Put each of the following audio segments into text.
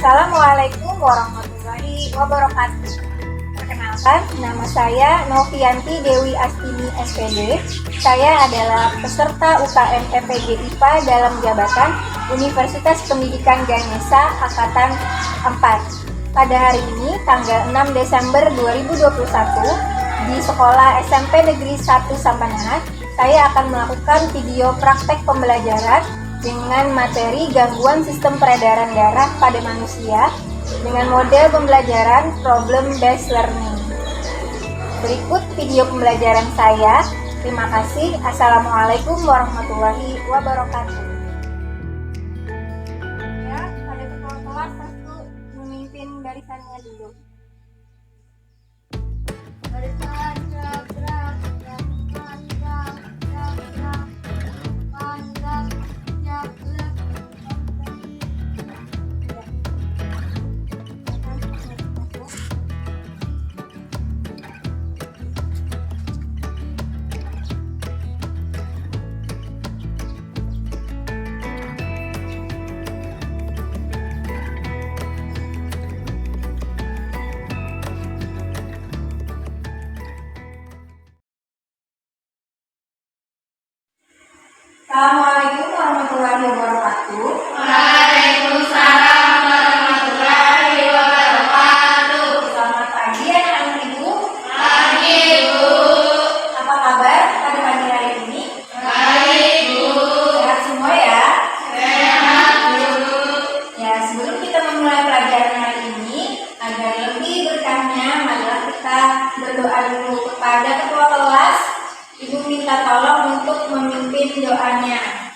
Assalamualaikum warahmatullahi wabarakatuh. Perkenalkan, nama saya Novianti Dewi Astini SPD. Saya adalah peserta UKM PPG IPA dalam jabatan Universitas Pendidikan Ganesha Angkatan 4. Pada hari ini, tanggal 6 Desember 2021, di Sekolah SMP Negeri 1 Sampanahat, saya akan melakukan video praktek pembelajaran dengan materi gangguan sistem peredaran darah pada manusia dengan model pembelajaran problem based learning. Berikut video pembelajaran saya. Terima kasih. Assalamualaikum warahmatullahi wabarakatuh. Ya, pada kepala kelas satu memimpin barisannya dulu. Barisan gerak. Assalamualaikum warahmatullahi wabarakatuh. Waalaikumsalam warahmatullahi wabarakatuh. Selamat pagi anak-anak ibu. Pagi Bu. Apa kabar pada pagi hari ini? Baik Bu. Sehat semua ya? Sehat Bu. Ya, sebelum kita memulai pelajaran hari ini, agar lebih berkahnya, marilah kita berdoa dulu kepada ketua kelas. Ibu minta tolong untuk memimpin doanya.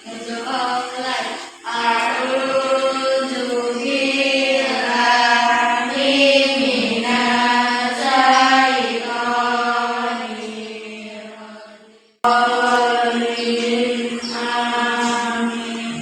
Berdoa mulai. A'udzu billahi minasy syaithanir rajim. Amin.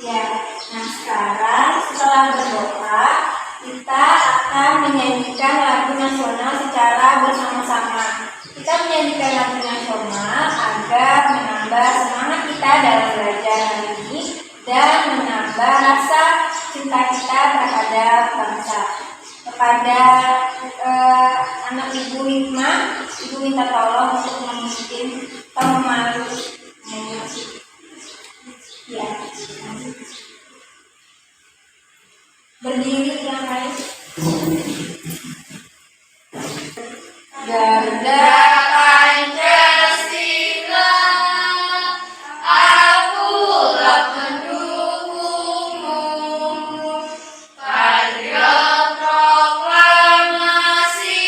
Ya, nah sekarang setelah berdoa, kita akan menyanyikan lagu nasional secara bersama-sama. Kita menyanyikan lagu nasional agar menambah semangat kita dalam belajar hari ini dan menambah rasa cinta kita terhadap bangsa. Kepada anak ibu Hikmah, ibu minta tolong untuk memimpin pemalu. Ya. Berdiri yang baik. Garda Pancasila, akulah pendukungmu. Patriot proklamasi,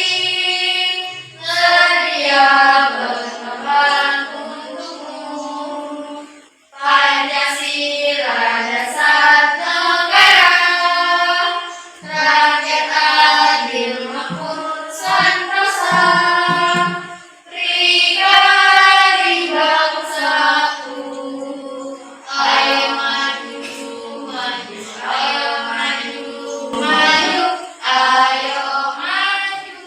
sedia berkorban untukmu. Pancasila dasar negara, rakyat adil makmur sentosa, pribadi bangsaku. Ayo maju, maju, ayo maju, maju, ayo maju.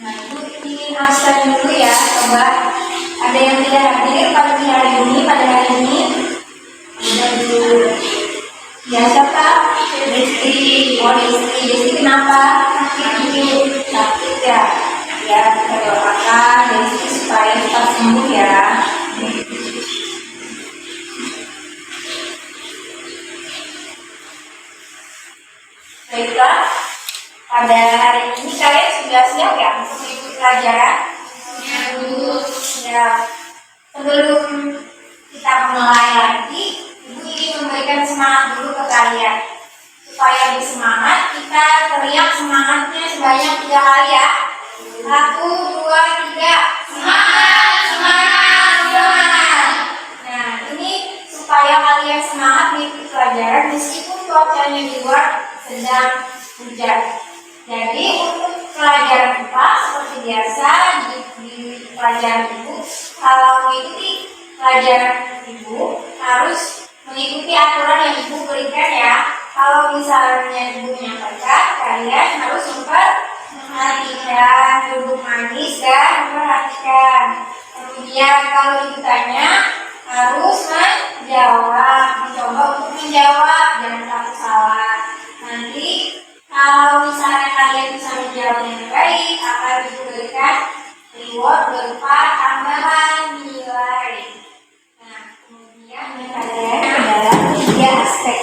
Nah, ibu ingin absen dulu ya, coba. Ada yang tidak hadir pada hari ini, Udah dulu. Ya, siapa? Desti. Oh, Desti kenapa? Sakit ya. Ya, kita doakan Desti supaya cepat sembuh ya. Baiklah, pada hari ini kalian sudah siap ya untuk mengikuti pelajaran? Ya Bu. Ya, sebelum kita mulai lagi, Ibu ingin memberikan semangat dulu ke kalian. Supaya lebih semangat, kita teriak semangatnya sebanyak 3 kali ya. 1, 2, 3. Semangat, semangat, semangat. Nah, ini supaya kalian semangat mengikuti pelajaran meskipun cuacanya di luar sedang hujan. Jadi untuk pelajaran IPA seperti biasa di pelajaran Ibu, kalau mengikuti pelajaran Ibu harus mengikuti aturan yang Ibu berikan ya. Kalau misalnya Ibu menyampaikan, kalian harus memperhatikan, duduk manis dan memperhatikan. Kemudian kalau Ibu tanya, harus menjawab menjawab, mencoba untuk menjawab, jangan takut salah. Nanti kalau misalnya kalian bisa menjawab dengan baik, akan diberikan reward berupa tambahan nilai. Nah, kemudian kalian adalah 3 aspek.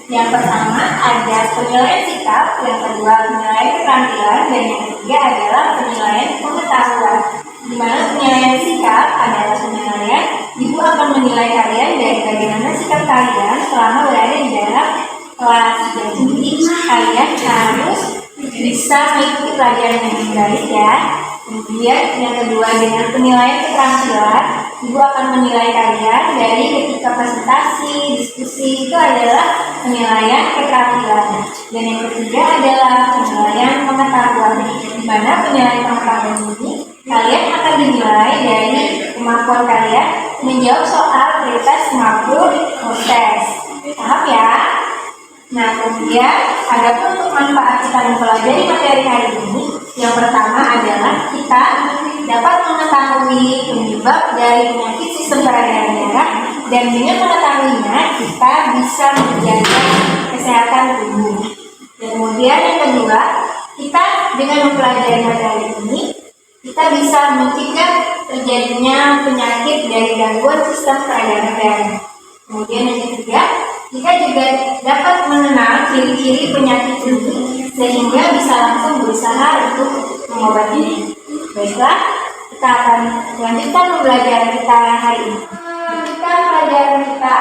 Yang pertama ada penilaian sikap, yang kedua penilaian keterampilan, dan yang ketiga adalah penilaian pengetahuan. Di mana penilaian sikap adalah penilaian ibu akan menilai kalian dari bagaimana sikap kalian selama berada di dalam kelas. Jadi kalian harus bisa mengikuti pelajaran dengan baik ya. Kemudian yang kedua dengan penilaian keterampilan, ibu akan menilai kalian dari ketika presentasi, diskusi, itu adalah penilaian keterampilan. Dan yang ketiga adalah penilaian pengetahuan. Di mana penilaian pengetahuan ini kalian akan dinilai dari kemampuan kalian menjawab soal pretest maupun proses. Paham ya? Nah, kemudian adapun untuk manfaat kita mempelajari materi hari ini, yang pertama adalah kita dapat mengetahui penyebab dari penyakit sistem peredaran darah, dan dengan mengetahuinya kita bisa menjaga kesehatan tubuh. Dan kemudian yang kedua, kita dengan mempelajari materi ini, kita bisa mencegah terjadinya penyakit dari gangguan sistem peredaran darah. Kemudian yang ketiga, kita juga dapat mengenal ciri-ciri penyakit ini sehingga bisa langsung berusaha untuk mengobatinya. Baiklah, kita akan lanjutkan pembelajaran kita hari ini. Lanjutkan pelajaran kita.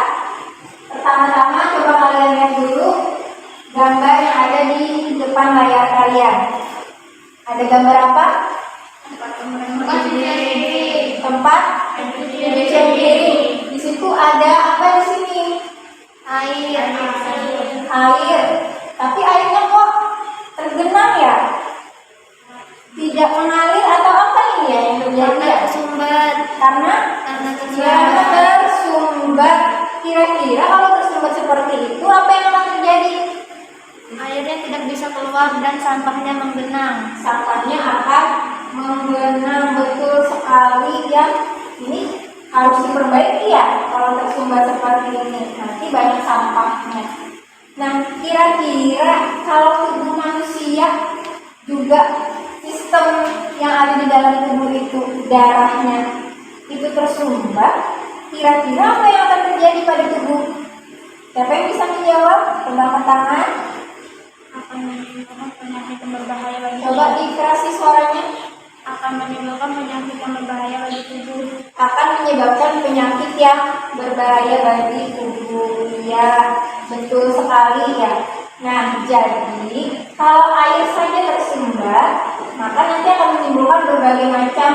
Pertama-tama coba kalian lihat dulu gambar yang ada di depan layar kalian. Ada gambar apa? Tempat pencucian piring. Di situ ada apa di sini? Air. Tapi airnya kok tergenang ya? Tidak mengalir atau apa ini ya yang terjadi ya? Karena tersumbat. Kira-kira kalau tersumbat seperti itu apa yang akan terjadi? Airnya tidak bisa keluar dan sampahnya menggenang. Sampahnya akan menggenang, betul sekali ya. Ini harus diperbaiki ya kalau tersumbat seperti ini, nanti banyak sampahnya. Nah, kira-kira kalau tubuh manusia juga sistem yang ada di dalam tubuh itu, darahnya itu tersumbat, kira-kira apa yang akan terjadi pada tubuh? Siapa yang bisa menjawab? Tengah tangan. Akan menimbulkan penyakit yang berbahaya bagi Coba dikerasi suaranya. akan menimbulkan penyakit yang berbahaya bagi tubuh. Akan menyebabkan penyakit yang berbahaya bagi tubuh. Ya, betul sekali ya. Nah, jadi kalau air saja tersumbat, maka nanti akan menimbulkan berbagai macam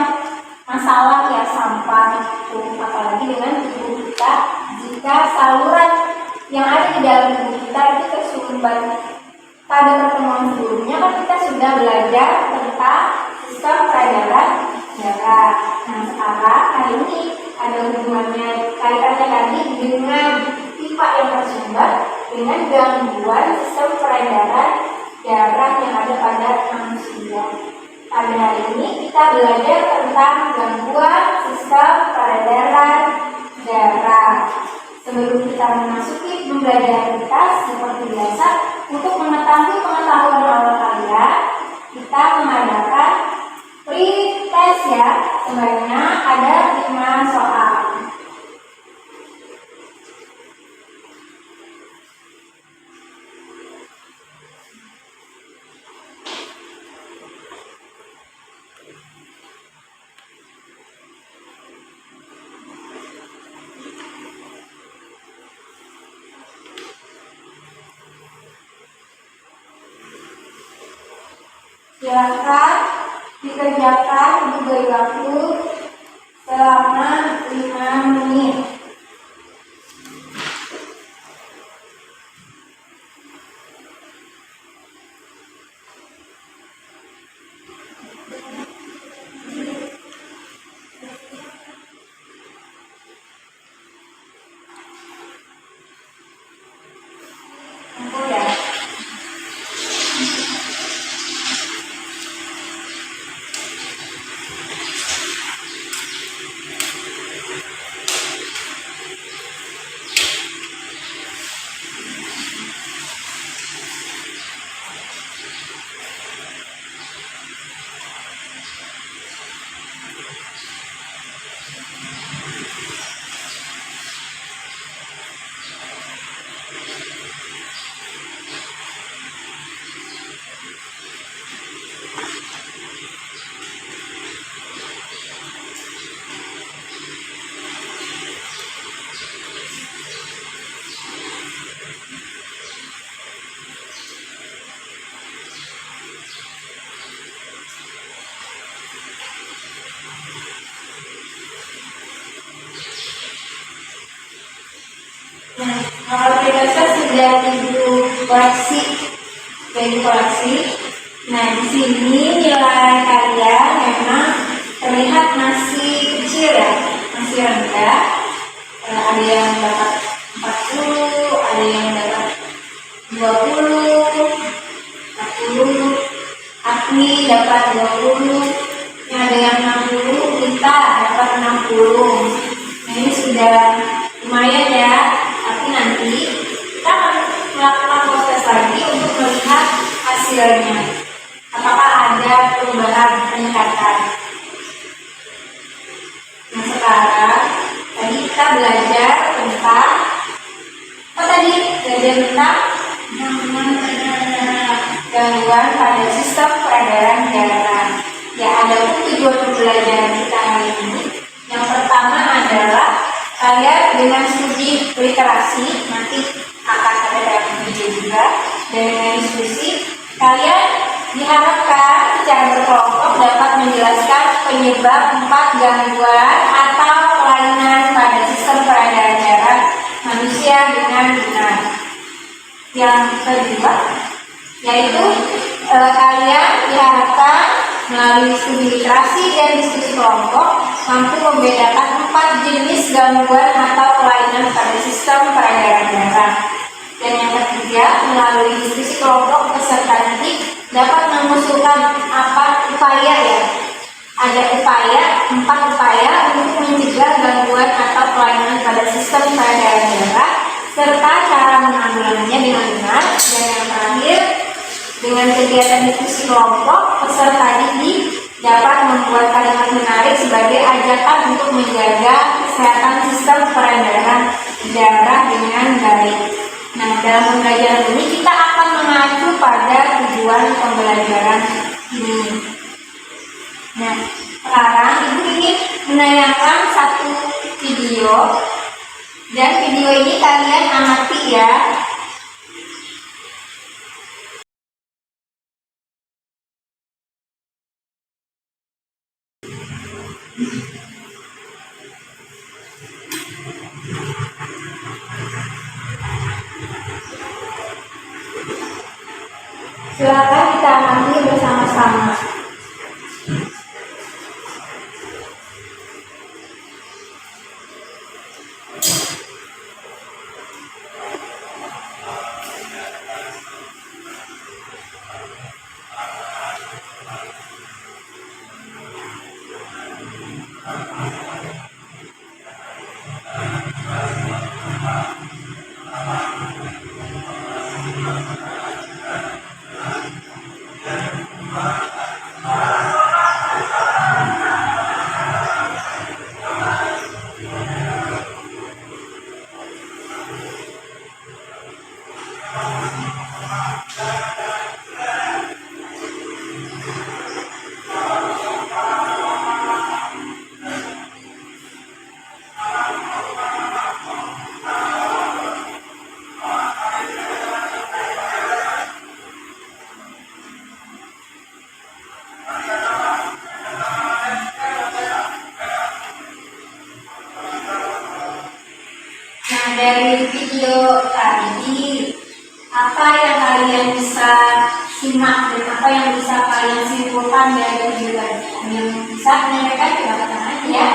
masalah ya, sampah itu. Apalagi dengan tubuh kita, jika saluran yang ada di dalam tubuh kita itu tersumbat. Pada pertemuan sebelumnya kan kita sudah belajar tentang sistem peredaran darah. Nah, sekarang kali ini ada hubungannya kaitannya tadi dengan pipa yang tersumbat dengan gangguan sistem peredaran darah yang ada pada manusia. Pada hari ini kita belajar tentang gangguan sistem peredaran darah. Sebelum kita memasuki pembelajaran kita, seperti biasa, untuk mengetahui pengetahuan awal kalian, kita mengadakan pretest ya, sebanyak ada 5 soal. Silakan dikerjakan diberi waktu selama 5 menit. Tunggu ya. Nah, kalau kita sudah koleksi, koleksi. Nah, di sini nilai kalian memang terlihat masih kecil ya, masih rendah. Ada yang dapat 40, ada yang dapat 20, 40, Agni dapat 20, ada yang 60, kita dapat 60. Nah, ini sudah lumayan ya, tapi nanti kita akan melakukan proses lagi untuk melihat hasilnya. Apakah ada perubahan peningkatan? Nah, sekarang tadi kita belajar tentang apa tadi? Belajar tentang gangguan pada sistem peredaran darah. Ya, ada tujuan pembelajaran kita hari ini. Yang pertama adalah kalian dengan studi literasi, nanti akan ada dalam video juga, dan dengan diskusi kalian diharapkan secara berkelompok dapat menjelaskan penyebab 4 gangguan atau kelainan pada sistem peredaran darah manusia dengan benar. Yang kedua yaitu kalian diharapkan melalui studi literasi dan diskusi kelompok mampu membedakan 4 jenis gangguan atau kelainan pada sistem peredaran darah. Dan yang ketiga, melalui diskusi kelompok peserta didik dapat mengusulkan apa upaya ya. Ada 4 upaya untuk mencegah gangguan atau kelainan pada sistem peredaran darah serta cara menanggulanginya dengan benar. Dan yang terakhir, dengan kegiatan diskusi kelompok, peserta didik dapat membuat kalimat menarik sebagai ajakan untuk menjaga kesehatan sistem peredaran darah dengan baik. Nah, dalam pembelajaran ini kita akan mengacu pada tujuan pembelajaran ini. Nah, sekarang Ibu ingin menayangkan satu video, dan video ini kalian amati ya. Silakan kita amati bersama-sama. Dari video tadi, apa yang kalian bisa simak dan apa yang bisa kalian simpulkan dari video tadi? Yang bisa menyampaikan pendapat aja ya.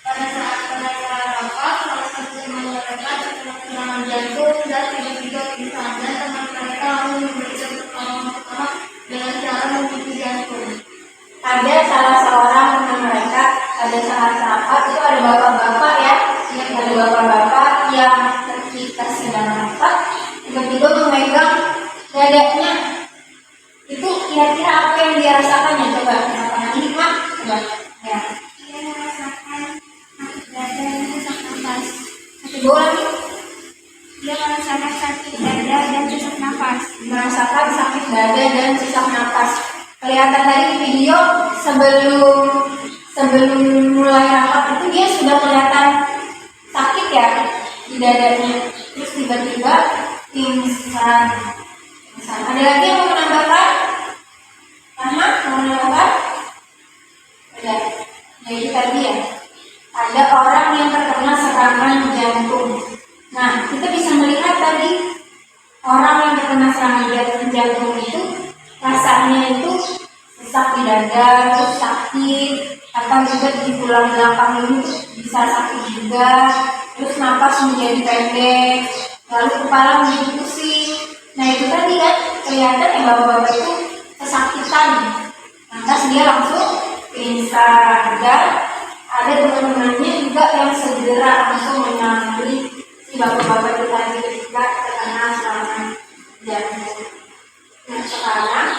Pada saat mereka rapat, salah satu teman mereka terkena serangan jantung dan tiba-tiba pingsan, dan teman mereka lalu memberikan pertolongan pertama dengan cara membunuh jantung. Ada salah seorang teman mereka, ada salah rapat, itu ada bapak-bapak ya, ada bapak-bapak yang ketika sedang rapat tiba-tiba memegang dadanya kira-kira apa yang dia rasakannya? Coba nanti hikmah, coba. Ya. Dia merasakan sakit dada dan sesak nafas. Sakit bola nih. Dia merasakan sakit dada dan sesak nafas. Merasakan sakit dada dan sesak napas. Kelihatan tadi di video sebelum mulai rapat itu dia sudah kelihatan sakit ya di dadanya. Terus tiba-tiba pingsan. Ada lagi yang mau menambahkan? Rahma mau menambahkan? Ada. Ya itu tadi ya. Ada orang yang terkena serangan jantung. Nah, kita bisa melihat tadi orang yang terkena serangan jantung itu rasanya itu sesak di dada, terus sakit, atau juga di tulang belakang ini bisa sakit juga, terus napas menjadi pendek, lalu kepala menjadi pusing. Nah itu tadi kan kelihatan ya bapak-bapak itu kesakitan, lantas dia langsung pingsan. Dan ada teman-temannya juga yang segera langsung menyambut si bapak-bapak itu tadi ketika terkena serangan jantung. Nah sekarang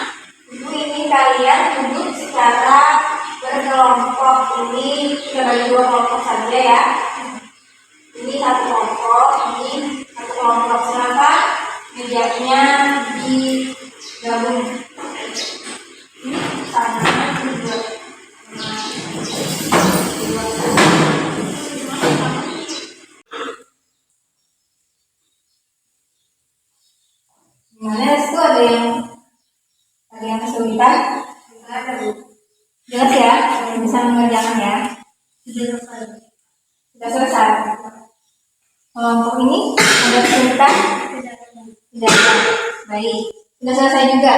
ibu ini kalian duduk secara berkelompok. Ini kita bagi dua kelompok saja ya. Ini satu kelompok, ini satu kelompok. Silakan mejanya digabung. Ini sama juga. Gimana itu ada yang kesulitan? Ada Bu. Jelas ya, bisa mengerjakan ya. Sudah selesai. Kelompok ini ada kesulitan? Tidak ada. Baik. Sudah selesai juga.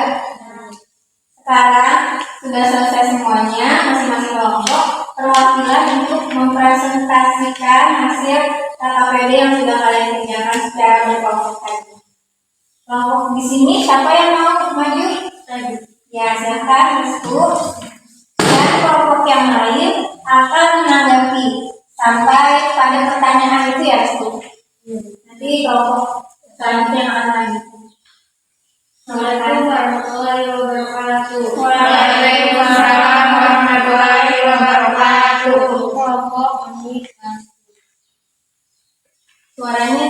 Sekarang sudah selesai semuanya, masing-masing kelompok perwakilan untuk mempresentasikan hasil KKPD yang sudah kalian kerjakan secara berkelompok tadi. Kelompok di sini siapa yang mau maju? Ya, silakan Restu. Dan kelompok yang lain akan menanggapi sampai pada pertanyaan itu ya Restu. Nanti kelompok selanjutnya yang akan lanjut. Assalamualaikum warahmatullahi wabarakatuh. Waalaikumsalam warahmatullahi wabarakatuh. Kelompok ini suaranya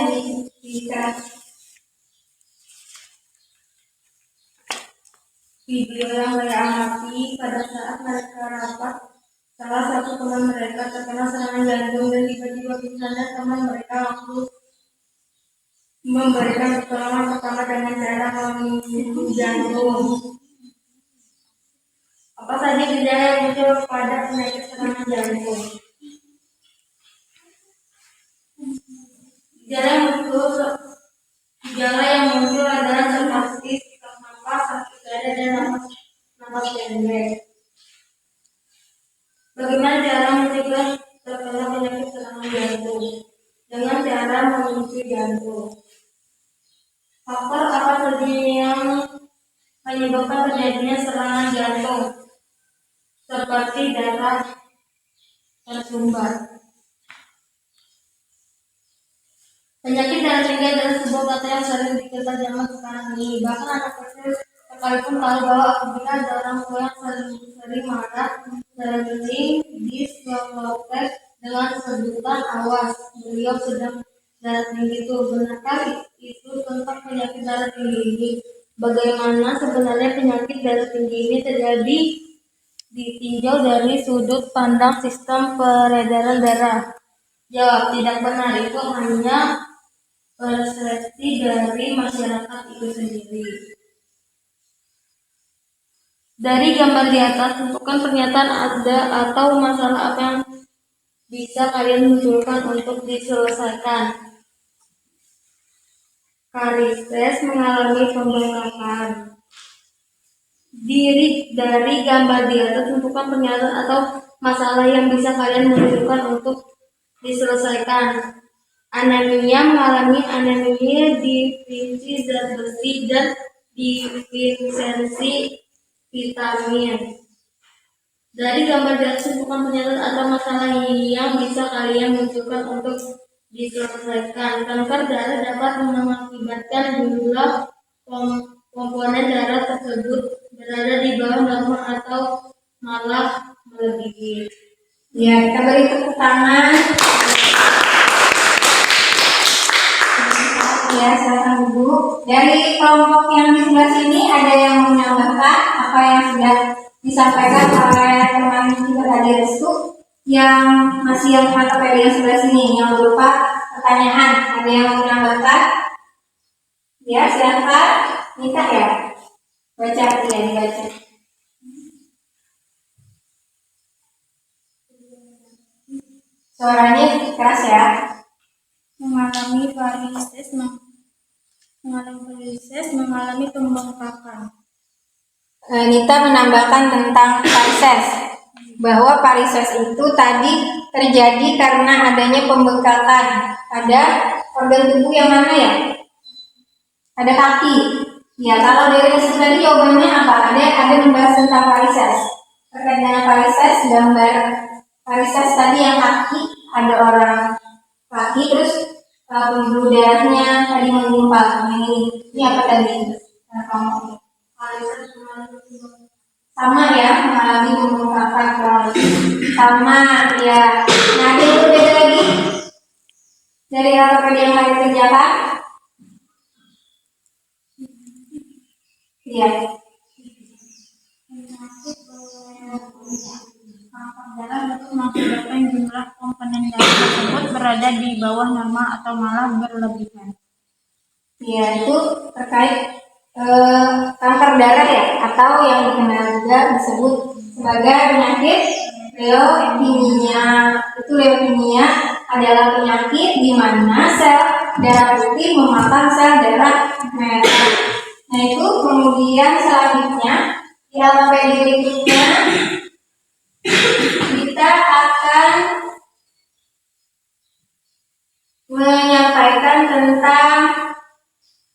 dikeras. Video yang saya amati pada saat mereka rapat, salah satu teman mereka terkena serangan jantung dan tiba-tiba pingsan dan teman mereka langsung memberikan pertolongan pertama dengan cara mengisi jantung. Apa saja gejala yang muncul pada penyakit serangan jantung? Gejala yang muncul adalah seperti sesak napas, sakit dada, dan napas pendek. Bagaimana cara mencegah terkena penyakit serangan jantung? Dengan cara mengunci jantung. Faktor apa saja yang menyebabkan terjadinya serangan jantung? Seperti darah tersumbat. Penyakit darah tinggi adalah sebuah kata yang sering dikira zaman sekarang ini. Bahkan anak kecil sekalipun tahu bahwa apabila ada orang tua yang sering marah, sering dislotek dengan sebutan awas, beliau sedang darah tinggi itu. Benarkah itu tentang penyakit darah tinggi ini? Bagaimana sebenarnya penyakit darah tinggi ini terjadi? Ditinjau dari sudut pandang sistem peredaran darah. Jawab, tidak benar. Itu hanya persepsi dari masyarakat itu sendiri. Dari gambar di atas, tentukan pernyataan ada atau masalah apa yang bisa kalian munculkan untuk diselesaikan. Karistes mengalami pembengkakan. Dari gambar di atas, tentukan pernyataan atau masalah yang bisa kalian munculkan untuk diselesaikan. Anemia mengalami anemia defisi zat besi dan defisiensi vitamin. Dari gambar di atas, tentukan pernyataan atau masalah yang bisa kalian munculkan untuk diselesaikan. Kanker darah dapat mengakibatkan jumlah komponen darah tersebut berada di bawah norma atau malah melebihi. Ya, kita beri tepuk tangan. Ya, silakan duduk. Dari kelompok yang di sebelah sini ada yang menambahkan apa yang sudah disampaikan oleh teman kita tadi Restu, yang masih yang mata pelajaran yang sebelah sini yang berupa pertanyaan. Ada yang menambahkan? Ya, silakan. Minta ya. Baca ya, dibaca. Suaranya keras ya. Mengalami pembengkakan. Nita menambahkan tentang varises, bahwa varises itu tadi terjadi karena adanya pembengkakan pada organ tubuh yang mana ya? Ada kaki. Ya, kalau dari hasil tadi jawabannya apa? Ada membahas tentang varises. Terkait dengan varises, gambar varises tadi yang kaki, ada orang kaki, terus pembuluh darahnya tadi menggumpal. Ini apa tadi? Kamu sama ya, mengalami pembengkakan kurang lebih sama ya. Nah, ada yang berbeda lagi dari LPPD yang kalian kerjakan? Iya. Darah dapat mengakibatkan jumlah komponen darah tersebut berada di bawah norma atau malah berlebihan. Ya, itu terkait kanker darah ya, atau yang dikenal juga disebut sebagai penyakit leukemia. Itu leukemia adalah penyakit di mana sel darah putih memakan sel darah merah. Nah, itu kemudian selanjutnya di LPD berikutnya kita akan menyampaikan tentang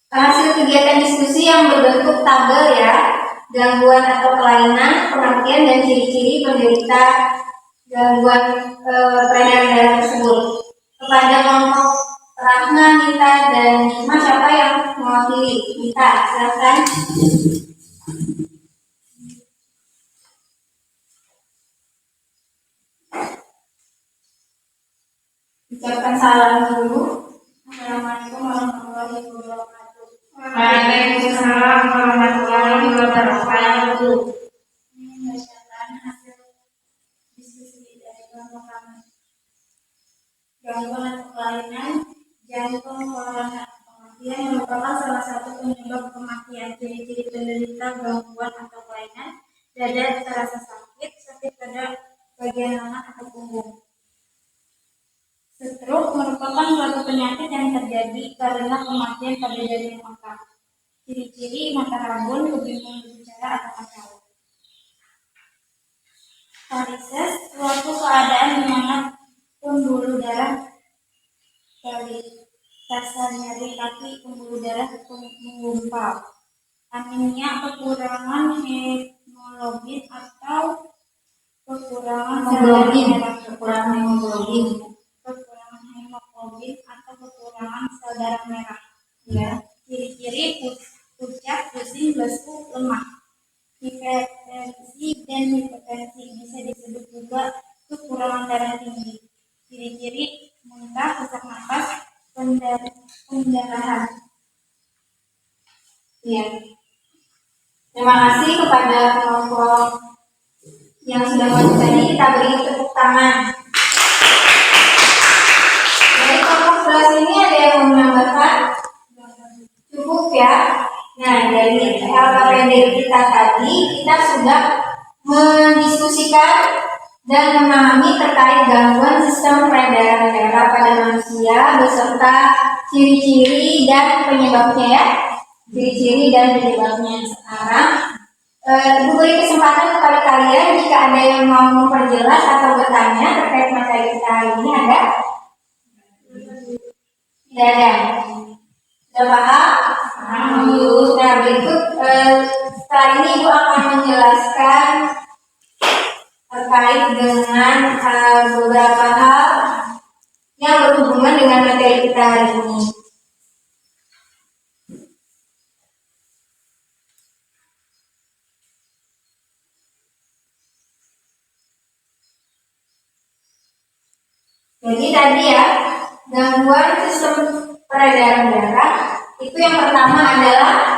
hasil kegiatan diskusi yang berbentuk tabel ya, gangguan atau kelainan, pengertian dan ciri-ciri penderita gangguan peredaran darah tersebut. Kepada kelompok Rahma, Nita, dan Nikma, siapa yang mewakili? Nita, silakan. Ucapkan salam dulu. Assalamualaikum warahmatullahi wabarakatuh. Waalaikumsalam warahmatullahi wabarakatuh. Ini membacakan hasil diskusi dari kelompok kami. Gangguan atau kelainan jantung koroner. Pengertian merupakan salah satu penyebab kematian. Ciri-ciri penderita gangguan atau kelainan: dada terasa sakit, sakit pada bagian lengan atau punggung. Stroke merupakan suatu penyakit yang terjadi karena kematian pada jaringan otak. Ciri-ciri: mata rabun, kebingungan berbicara atau kacau. Varises, suatu keadaan di mana pembuluh darah rasa nyeri kaki, pembuluh darah menggumpal. Anemia, kekurangan hemoglobin atau kekurangan Hemoglobin, atau kekurangan sel darah merah. Ya. Ciri-ciri: pucat, pusing, lesu, lemah. Hipertensi dan hipertensi bisa disebut juga kekurangan darah tinggi. Ciri-ciri: muntah, sesak napas, pendarahan. Ya. Terima kasih kepada kelompok yang sudah maju tadi. Kita beri tepuk tangan. Dari kelompok sebelah sini ada yang mau menambahkan? Cukup ya. Nah, dari LKPD kita tadi kita sudah mendiskusikan dan memahami terkait gangguan sistem peredaran darah pada manusia beserta ciri-ciri dan penyebabnya ya. Ciri-ciri dan penyebabnya. Sekarang Ibu beri kesempatan kepada kalian jika ada yang mau memperjelas atau bertanya terkait materi kita hari ini. Ada? Tidak ada. Sudah paham? Nah, berikut setelah ini Ibu akan menjelaskan terkait dengan beberapa hal yang berhubungan dengan materi kita hari ini. Jadi tadi ya, gangguan sistem peredaran darah itu yang pertama adalah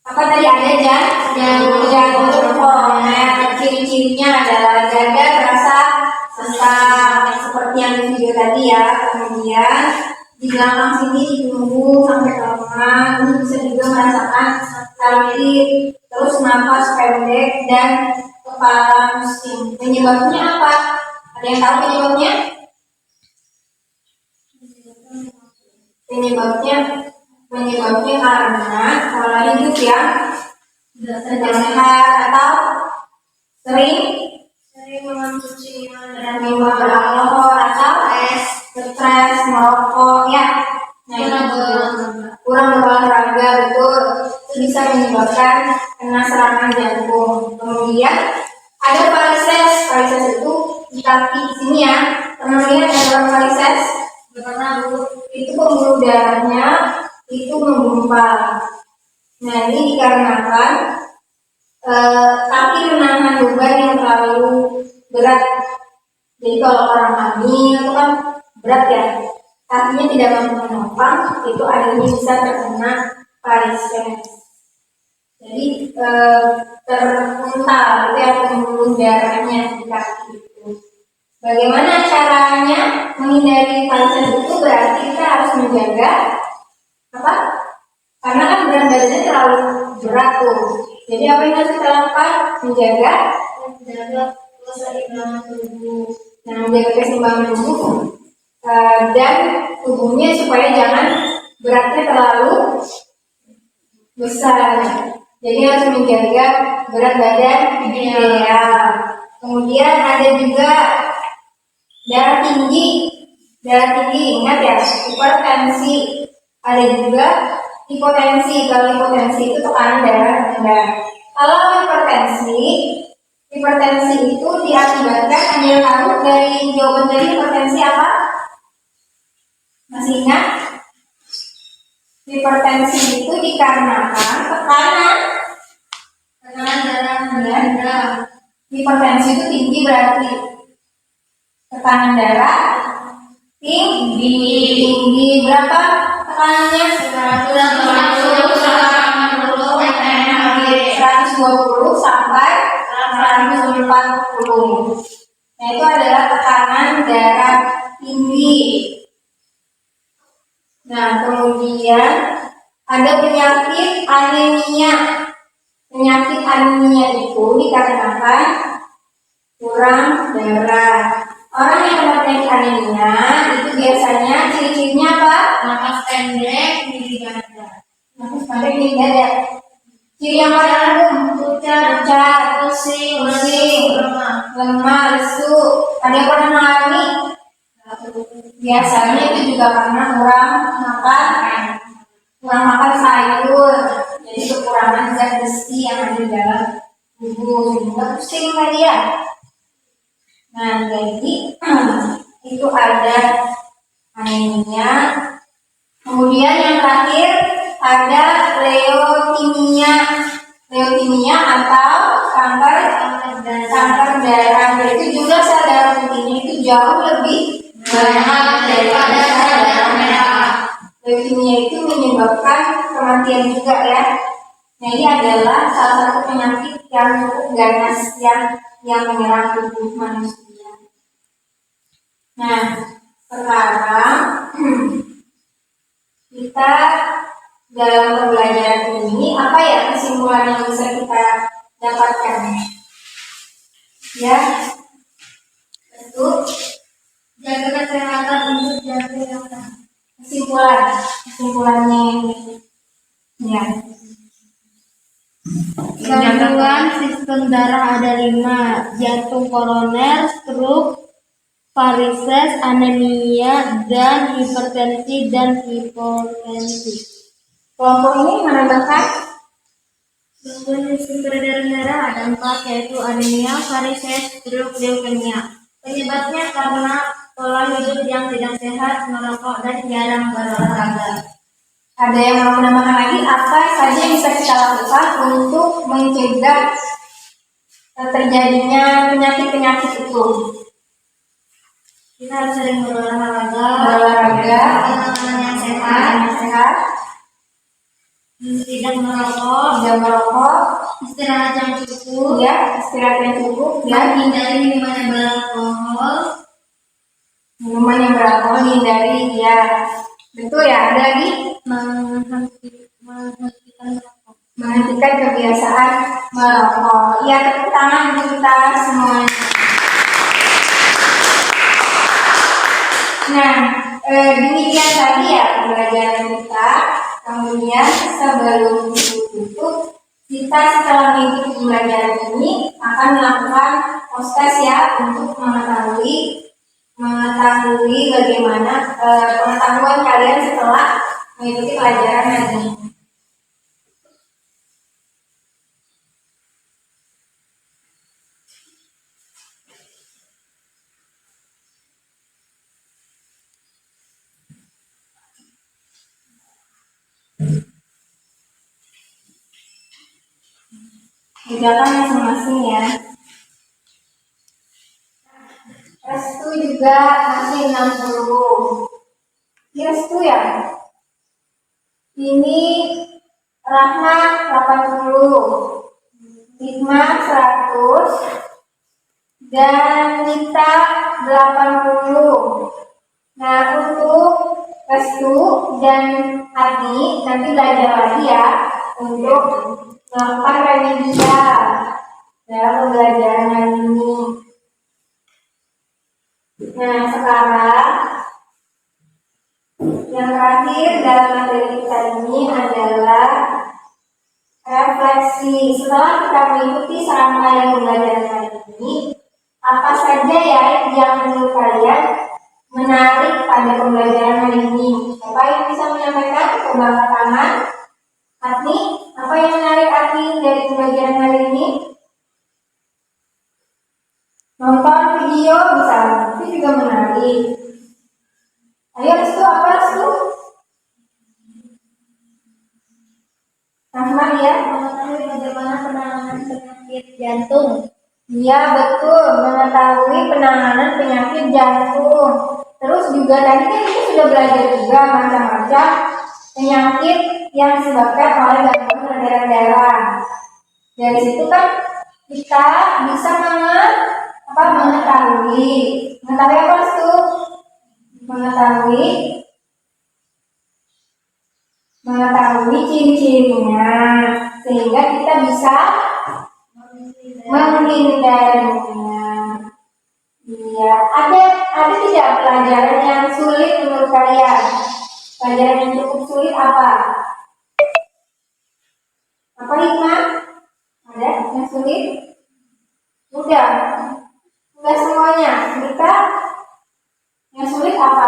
apa tadi, ada jantung koroner. Ciri-cirinya adalah dada terasa sesak seperti yang di video tadi ya. Kemudian di belakang sini di punggung sampai ke lengan, ini bisa juga merasakan sakit, terus nafas pendek dan kepala pusing. Penyebabnya apa? Ada yang tahu penyebabnya? Penyebabnya karena pola hidup yang tidak sehat atau sering mengonsumsi dan minuman beralkohol atau stres, merokok ya. Nah, kurang berolahraga, betul, itu bisa menyebabkan kena serangan jantung. Kemudian ada varises. Varises itu di kaki sini ya. Teman-teman ada varises? Itu pembuluh darahnya itu menggumpal. Nah, ini dikarenakan kaki menahan beban yang terlalu berat. Jadi kalau orang hamil itu kan berat ya, kakinya tidak mampu menopang, itu adanya bisa terkena varises. Jadi terkuntal itu yang pembuluh darahnya di kaki itu. Bagaimana caranya menghindari varises itu? Berarti kita harus menjaga apa? Karena kan berat badannya terlalu berat tuh. Jadi apa yang harus kita lakukan? Menjaga keseimbangan tubuh. Nah, menjaga keseimbangan tubuh dan tubuhnya supaya jangan beratnya terlalu besar. Jadi harus menjaga berat badan ideal. Kemudian ada juga darah tinggi. Ingat ya, hipertensi. Ada juga hipotensi. Kalau hipotensi itu tekanan darah rendah. Kalau hipertensi itu diakibatkan, ada yang tahu dari jawaban dari hipertensi apa? Masih ingat? Hipertensi itu dikarenakan tekanan darah rendah. Hipertensi itu tinggi, berarti tekanan darah tinggi. Berapa tekanannya? 120 sampai 140. Nah, itu adalah tekanan darah tinggi. Nah, kemudian ada penyakit anemia. Penyakit anemia itu dikarenakan kurang darah. Orang yang kena penyakit anemia itu biasanya ciri-cirinya apa? Nafas pendek, nyeri dada. Nafas pendek, nyeri dada. Ciri yang paling umum, pucat, pusing, lemah, lesu. Ada yang pernah mengalami? Biasanya itu juga karena kurang makan sayur. Jadi kekurangan zat besi yang ada di dalam tubuh, sehingga pusing tadi ya. Nah, jadi itu ada anemia. Kemudian yang terakhir ada leukemia. Leukemia atau kanker darah. Itu jumlah sel darah putihnya itu jauh lebih banyak daripada sel darah merah. Leukemia itu menyebabkan kematian juga ya. Nah, ini adalah salah satu penyakit yang cukup ganas yang menyerang tubuh manusia. Nah, sekarang kita dalam pembelajaran ini apa ya kesimpulan yang bisa kita dapatkan? Ya, itu Jaga kesehatan untuk jaga kesimpulannya ini. Ya. Gangguan sistem darah ada 5, jantung koroner, stroke, varises, anemia, dan hipertensi dan hipotensi. Kelompok ini menambahkan Gangguan sistem peredaran darah ada 4, yaitu anemia, varises, stroke, leukemia. Penyebabnya karena pola hidup yang tidak sehat, merokok, dan jarang berolahraga. ada yang mau menambahkan lagi apa saja yang bisa kita lakukan untuk mencegah terjadinya penyakit-penyakit itu? Kita harus sering berolahraga, makanan yang sehat, tidak merokok, istirahat yang cukup, istirahat yang cukup, menghindari minuman yang beralkohol, dihindari, betul ya. Ada lagi, menghentikan kebiasaan merokok. Iya, tepuk tangan untuk kita semuanya. Nah, demikian tadi ya pembelajaran kita. Kemudian sebelum tutup, kita setelah mengikuti pembelajaran ini akan melakukan proses ya untuk mengetahui bagaimana pengetahuan kalian setelah mengikuti pelajaran hari ini. Kerjakan masing-masing ya. Restu juga masih 60. Restu ya. Ini Rahmat 80, Hikmah 100, dan Nita 80. Nah, untuk Restu dan Adi nanti belajar lagi ya untuk melakukan remedial dalam pembelajaran hari ini. Nah, sekarang yang terakhir dalam materi kita ini adalah refleksi. Setelah kita mengikuti serangkaian pembelajaran hari ini, apa saja ya yang menurut kalian menarik pada pembelajaran hari ini? Siapa yang bisa menyampaikan? Coba angkat tangan. Ati, apa yang menarik Ati dari pembelajaran hari ini? Nonton video bisa, itu juga menarik. Ayo, Restu, apa Restu? Rahman ya, mengetahui bagaimana penanganan penyakit jantung. Iya betul, mengetahui penanganan penyakit jantung. Terus juga tadi kan kita sudah belajar juga macam-macam penyakit yang disebabkan oleh gangguan peredaran darah. Dari situ kan kita bisa mengetahui apa itu? Mengetahui ciri-cirinya sehingga kita bisa menghindarinya. Iya, ada tidak pelajaran yang sulit menurut kalian? Pelajaran yang cukup sulit apa? Apa Hikmah? Ada yang sulit? Udah semuanya. Kita yang sulit apa?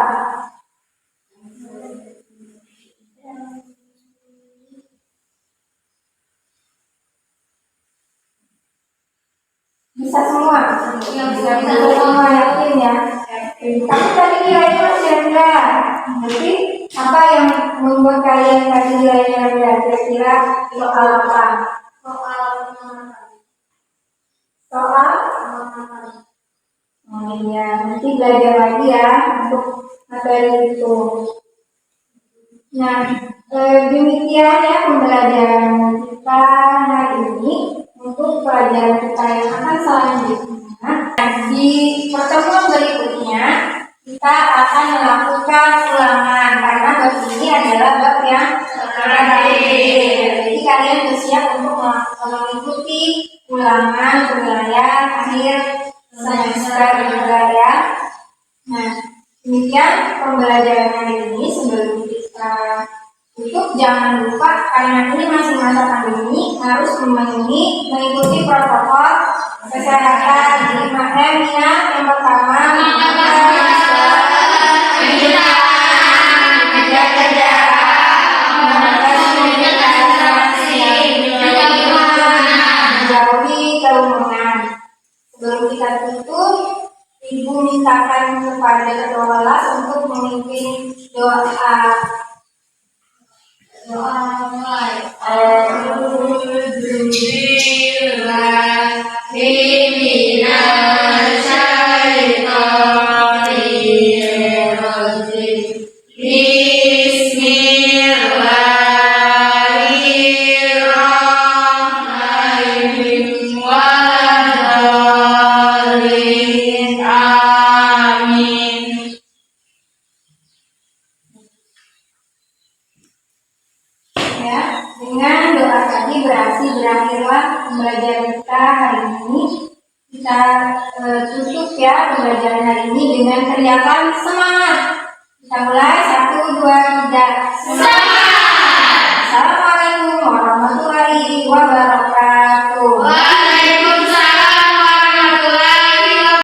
Bisa semua? Bisa semua, yakin ya? Tapi tadi nilainya masih rendah. Jadi apa yang membuat kalian tadi nilainya rendah? Kira-kira soal apa? Soal? Oh iya, nanti belajar lagi ya untuk materi itu. Nah, demikian ya pembelajaran kita hari ini. Untuk pelajaran kita yang akan selanjutnya, di pertemuan berikutnya kita akan melakukan ulangan karena bab ini adalah bab yang terakhir. Jadi kalian bersiap untuk mengikuti ulangan penilaian akhir semester juga ya. Nah, demikian pembelajaran hari ini. Sebelum kita tutup, jangan lupa karena ini masih masa pandemi harus mengikuti protokol kesehatan 5M ya. Yang pertama menjaga jarak, menjauhi kerumunan. Sebelum kita tutup, Ibu mintakan kepada ketua kelas untuk memimpin doa. Alhamdulillah. pembelajaran kita hari ini. Kita tutup ya pembelajaran hari ini dengan teriakan semangat. Kita mulai 1, 2, 3. Semangat!